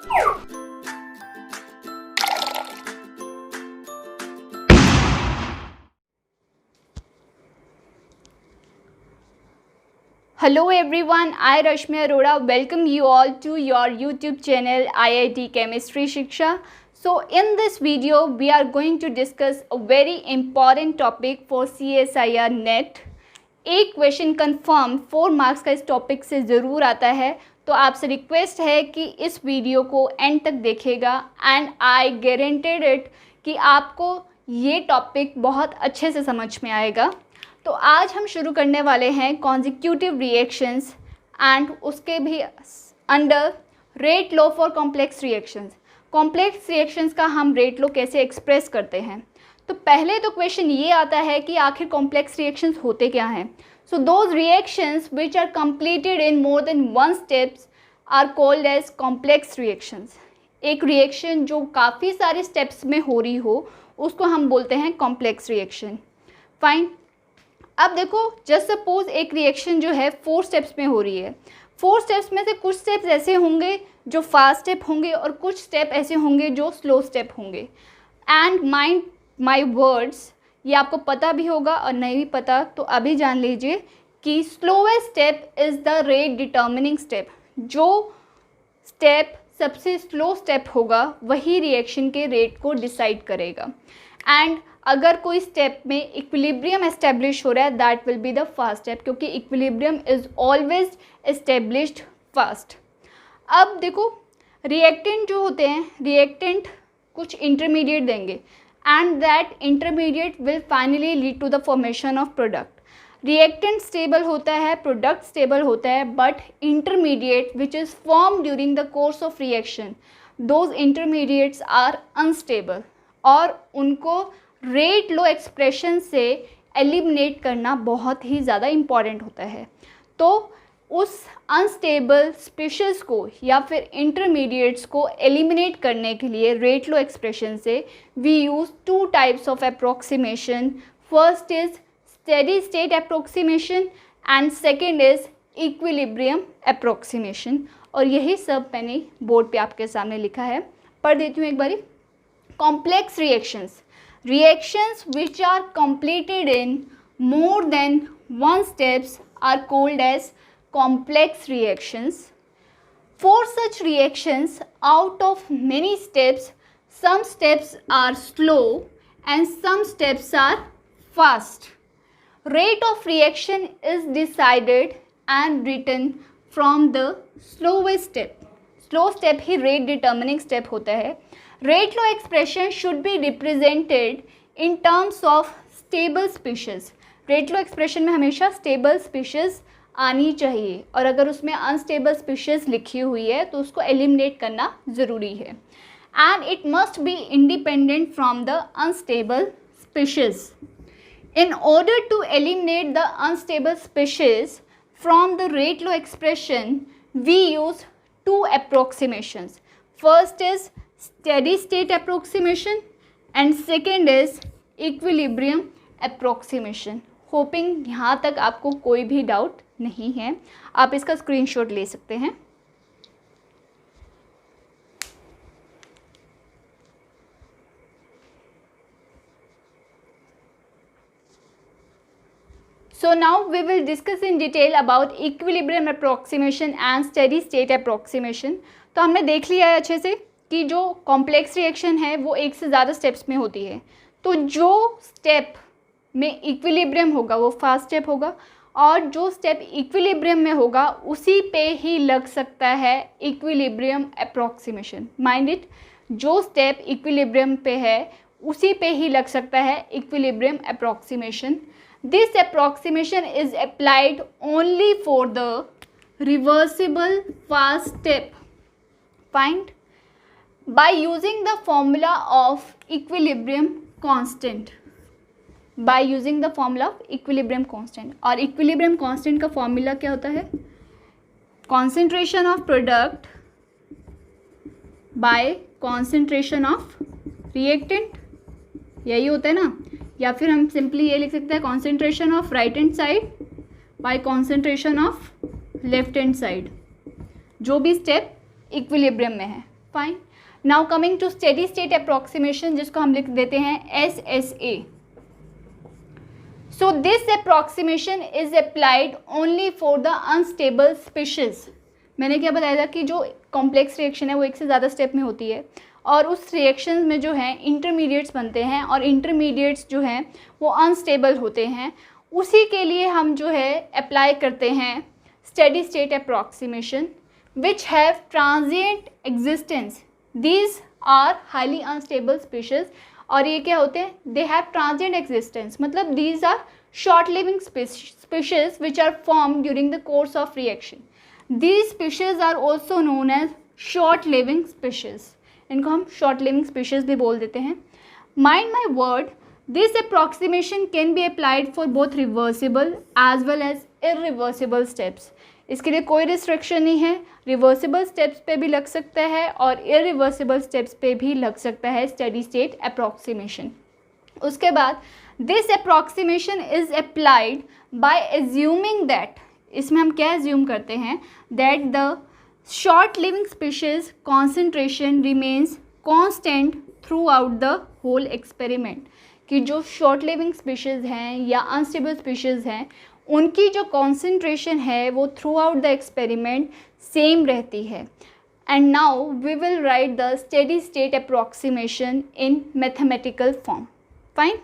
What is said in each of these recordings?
Hello everyone, I Rashmi Arora welcome you all to your YouTube channel IIT Chemistry Shiksha. So in this video we are going to discuss a very important topic for CSIR NET. एक question confirm 4 marks का इस topic से ज़रूर आता है, तो आपसे request है कि इस वीडियो को एंड तक देखिएगा एंड आई गारंटेड इट कि आपको ये टॉपिक बहुत अच्छे से समझ में आएगा। तो आज हम शुरू करने वाले हैं कॉन्जिक्यूटिव रिएक्शंस एंड उसके भी under rate law for complex reactions. Complex reactions का हम रेट लॉ कैसे एक्सप्रेस करते हैं। तो पहले तो क्वेश्चन ये आता है कि आखिर कॉम्प्लेक्स रिएक्शंस होते क्या हैं। So those reactions which are completed in more than one steps are called as complex reactions. एक रिएक्शन जो काफ़ी सारे स्टेप्स में हो रही हो उसको हम बोलते हैं कॉम्प्लेक्स रिएक्शन। फाइन, अब देखो जस्ट सपोज एक रिएक्शन जो है 4 स्टेप्स में हो रही है। 4 स्टेप्स में से कुछ स्टेप्स ऐसे होंगे जो फास्ट स्टेप होंगे और कुछ स्टेप ऐसे होंगे जो स्लो स्टेप होंगे। एंड माइंड माई वर्ड्स, ये आपको पता भी होगा और नहीं भी पता तो अभी जान लीजिए कि slowest step is the rate determining step. जो स्टेप सबसे स्लो स्टेप होगा वही रिएक्शन के रेट को डिसाइड करेगा। एंड अगर कोई स्टेप में इक्विलिब्रियम एस्टेब्लिश हो रहा है that will be the fast step, क्योंकि equilibrium is always established fast. अब देखो रिएक्टेंट जो होते हैं, रिएक्टेंट कुछ इंटरमीडिएट देंगे and that intermediate will finally lead to the formation of product. Reactant stable होता है, प्रोडक्ट स्टेबल होता है, but intermediate which is form during the course of reaction those intermediates are unstable और उनको rate law expression से eliminate करना बहुत ही ज़्यादा इम्पॉर्टेंट होता है। तो उस अनस्टेबल स्पीशीज़ को या फिर इंटरमीडिएट्स को एलिमिनेट करने के लिए रेट लॉ एक्सप्रेशन से we use 2 types of approximation. First is steady state approximation and second is equilibrium approximation. और यही सब मैंने बोर्ड पे आपके सामने लिखा है, पढ़ देती हूँ एक बारी। Complex reactions, reactions which are completed in more than one steps are called as complex reactions. For such reactions, out of many steps, some steps are slow and some steps are fast. Rate of reaction is decided and written from the slowest step. Slow step he rate determining step होता है। Rate law expression should be represented in terms of stable species. Rate law expression में हमेशा stable species आनी चाहिए और अगर उसमें unstable species लिखी हुई है तो उसको eliminate करना ज़रूरी है। And it must be independent from the unstable species. In order to eliminate the unstable species from the rate law expression, we use 2 approximations. First is steady state approximation and second is equilibrium approximation. Hopping यहाँ तक आपको कोई भी doubt नहीं है, आप इसका screenshot ले सकते हैं। So now we will discuss in detail about equilibrium approximation and steady state approximation. तो हमने देख लिया है अच्छे से कि जो कॉम्प्लेक्स रिएक्शन है वो एक से ज़्यादा स्टेप्स में होती है। तो जो स्टेप में इक्विलिब्रियम होगा वो फास्ट स्टेप होगा और जो स्टेप इक्विलिब्रियम में होगा उसी पे ही लग सकता है इक्विलिब्रियम अप्रोक्सीमेशन। माइंड इट, जो स्टेप इक्विलिब्रियम पे है उसी पे ही लग सकता है equilibrium approximation. This approximation is applied only for the reversible fast step. Find by using the formula of equilibrium constant, by using the formula of equilibrium constant। और equilibrium constant का formula क्या होता है? concentration of product by concentration of reactant, यही होता है ना। या फिर हम सिंपली ये लिख सकते हैं concentration of right hand side by concentration of left hand side, जो भी स्टेप इक्विलिब्रियम में है। Fine. Now coming to steady state approximation, जिसको हम लिख देते हैं SSA. So this approximation is applied only for the unstable species. मैंने क्या बताया था कि जो कॉम्प्लेक्स रिएक्शन है वो एक से ज़्यादा स्टेप में होती है और उस रिएक्शन में जो है इंटरमीडिएट्स बनते हैं और इंटरमीडिएट्स जो हैं वो अनस्टेबल होते हैं. उसी के लिए हम जो है अप्लाई करते हैं steady state approximation which have transient existence. These are highly unstable species. और ये क्या होते हैं? दे हैव ट्रांजिएंट एग्जिस्टेंस, मतलब these are short living species which are form during the course of reaction. These species are also known as short living species. इनको हम short living species भी बोल देते हैं. Mind my word, this approximation can be applied for both reversible as well as irreversible steps. इसके लिए कोई restriction नहीं है. रिवर्सिबल स्टेप्स पे भी लग सकता है और इरिवर्सिबल स्टेप्स पे भी लग सकता है स्टेडी स्टेट अप्रॉक्सीमेशन. उसके बाद this approximation is applied by assuming that, इसमें हम क्या एज्यूम करते हैं? That the short living species concentration remains constant throughout the whole experiment. कि जो शॉर्ट लिविंग स्पीशीज़ हैं या अनस्टेबल स्पीशीज़ हैं उनकी जो कॉन्सेंट्रेशन है वो throughout the experiment same रहती है. And now we will write the steady state approximation in mathematical form. Fine.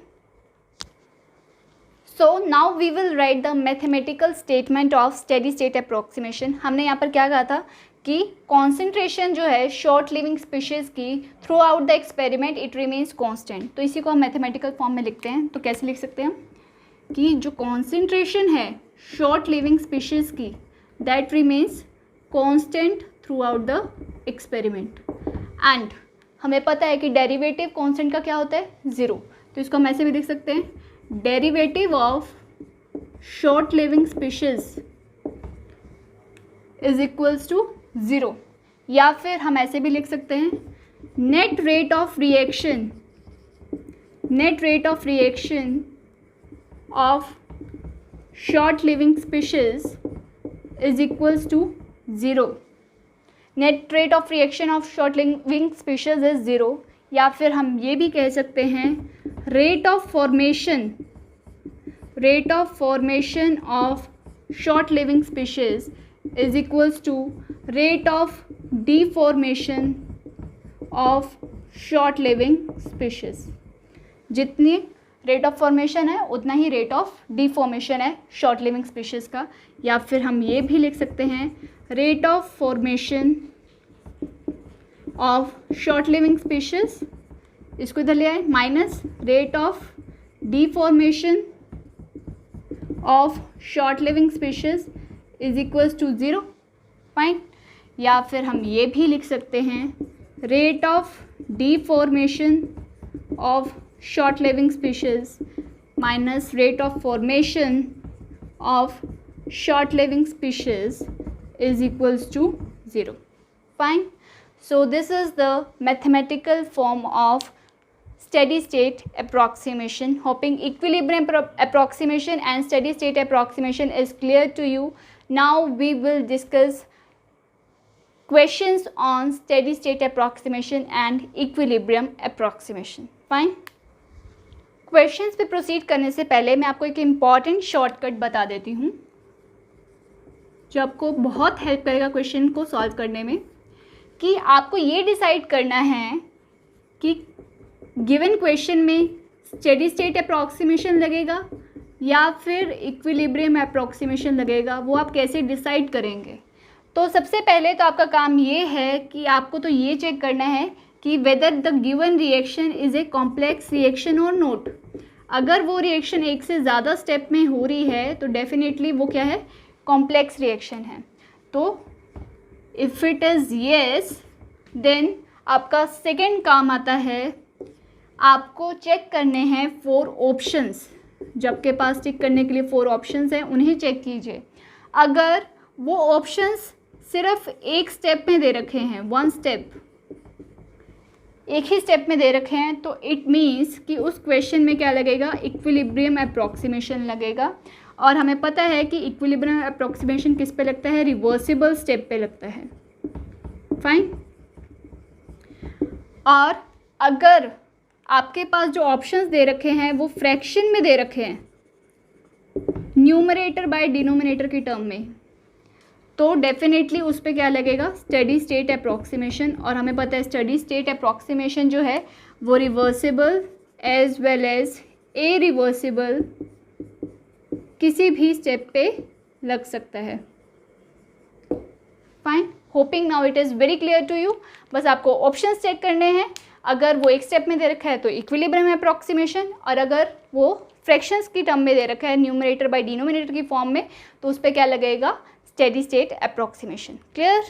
So now we will write the mathematical statement of steady state approximation. हमने यहाँ पर क्या कहा था कि कॉन्सेंट्रेशन जो है शॉर्ट लिविंग स्पीशीज़ की through out the experiment it remains constant. तो इसी को हम मैथमेटिकल फॉर्म में लिखते हैं. तो कैसे लिख सकते हैं कि जो कॉन्सेंट्रेशन है शॉर्ट लिविंग स्पीशीज़ की that remains constant throughout the experiment. And हमें पता है कि डेरिवेटिव कॉन्स्टेंट का क्या होता है? ज़ीरो. तो इसको हम ऐसे भी लिख सकते हैं, derivative of short living species is equals to zero. या फिर हम ऐसे भी लिख सकते हैं, net rate of reaction of short living species is equals to 0. Net rate of reaction of short living species is 0. या फिर हम ये भी कह सकते हैं rate of formation of short living species is equals to rate of deformation of short living species. जितनी rate of formation है उतना ही रेट ऑफ डिफॉर्मेशन है शॉर्ट लिविंग स्पीशीज़ का. या फिर हम ये भी लिख सकते हैं rate of formation of short living species, इसको इधर ले आए, minus rate of deformation of short living species is equals to 0. Fine. या फिर हम ये भी लिख सकते हैं rate of deformation of short living species minus rate of formation of short living species is equals to 0. Fine. So this is the mathematical form of steady state approximation. Hoping equilibrium approximation and steady state approximation is clear to you. Now we will discuss questions on steady state approximation and equilibrium approximation. Fine. Questions पे proceed करने से पहले मैं आपको एक important shortcut बता देती हूँ जो आपको बहुत हेल्प करेगा क्वेश्चन को सॉल्व करने में. कि आपको ये डिसाइड करना है कि गिवन क्वेश्चन में स्टेडी स्टेट अप्रॉक्सीमेशन लगेगा या फिर इक्विलिब्रियम अप्रॉक्सीमेशन लगेगा. वो आप कैसे डिसाइड करेंगे? तो सबसे पहले तो आपका काम ये है कि आपको तो ये चेक करना है कि whether the given reaction is a complex reaction और नोट. अगर वो रिएक्शन एक से ज़्यादा स्टेप में हो रही है तो डेफिनेटली वो क्या है? कॉम्प्लेक्स रिएक्शन है. तो if it is yes then आपका सेकंड काम आता है, आपको चेक करने हैं 4 ऑप्शंस. जो आपके पास टिक करने के लिए 4 ऑप्शंस हैं उन्हें चेक कीजिए. अगर वो ऑप्शंस सिर्फ एक स्टेप में दे रखे हैं, 1 स्टेप, एक ही स्टेप में दे रखे हैं, तो इट मीन्स कि उस क्वेश्चन में क्या लगेगा? इक्विलिब्रियम अप्रॉक्सीमेशन लगेगा. और हमें पता है कि इक्विलिब्रियम अप्रॉक्सीमेशन किस पे लगता है? रिवर्सिबल स्टेप पे लगता है. फाइन. और अगर आपके पास जो ऑप्शंस दे रखे हैं वो फ्रैक्शन में दे रखे हैं, न्यूमरेटर बाय डिनोमिनेटर की टर्म में, तो डेफिनेटली उस पर क्या लगेगा, स्टेडी स्टेट अप्रॉक्सीमेशन। और हमें पता है स्टेडी स्टेट अप्रॉक्सीमेशन जो है वो reversible as well as irreversible किसी भी स्टेप पे लग सकता है। Fine, hoping now it is very clear to you. बस आपको ऑप्शंस चेक करने हैं, अगर वो एक स्टेप में दे रखा है तो इक्विलिब्रियम अप्रॉक्सीमेशन, और अगर वो फ्रैक्शंस की टर्म में दे रखा है न्यूमरेटर बाय डिनोमिनेटर की फॉर्म में, तो उस पर क्या लगेगा, स्टेडी स्टेट अप्रॉक्सीमेशन। क्लियर?